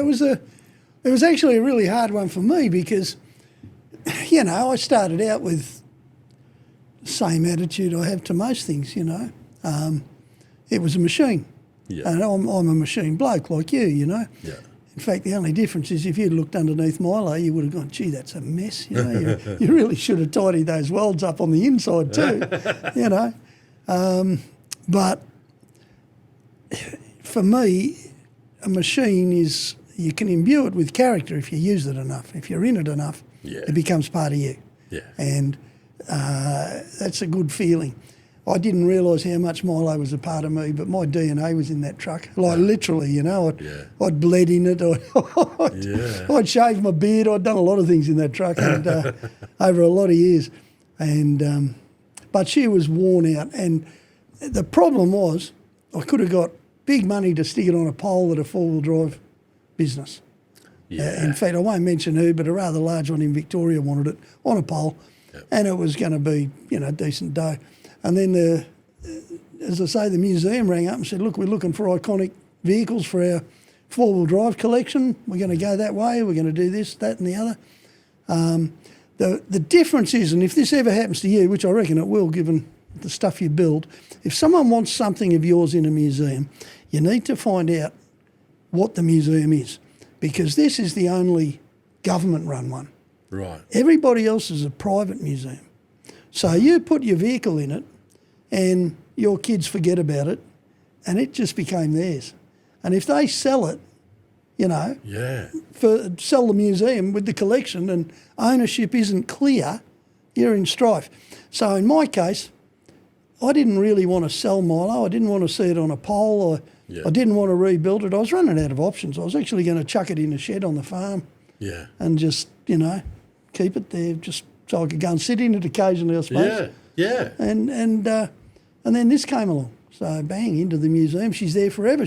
was actually a really hard one for me because, you know, I started out with the same attitude I have to most things, you know. It was a machine. Yeah. And I'm a machine bloke like you know. Yeah. In fact, the only difference is if you'd looked underneath Milo, you would have gone, gee, that's a mess. You know, you really should have tidied those welds up on the inside too, you know. But for me, a machine is, you can imbue it with character if you use it enough. If you're in it enough, it becomes part of you. Yeah. And that's a good feeling. I didn't realise how much Milo was a part of me, but my DNA was in that truck. Like literally, you know, I'd bled in it. I'd shaved my beard. I'd done a lot of things in that truck and, over a lot of years. And but she was worn out. And the problem was I could have got big money to stick it on a pole at a four-wheel drive business. Yeah. In fact, I won't mention who, but a rather large one in Victoria wanted it on a pole. And it was going to be, you know, decent dough. And then, as I say, the museum rang up and said, look, we're looking for iconic vehicles for our four-wheel drive collection. We're going to go that way. We're going to do this, that and the other. The difference is, and if this ever happens to you, which I reckon it will given the stuff you build, if someone wants something of yours in a museum, you need to find out what the museum is, because this is the only government-run one. Right. Everybody else is a private museum. So you put your vehicle in it and your kids forget about it and it just became theirs. And if they sell it, you know, sell the museum with the collection and ownership isn't clear, you're in strife. So in my case, I didn't really want to sell Milo. I didn't want to see it on a pole. I didn't want to rebuild it. I was running out of options. I was actually going to chuck it in a shed on the farm and just, you know, keep it there just so I could go and sit in it occasionally, I suppose. Yeah. And then this came along. So bang, into the museum. She's there forever.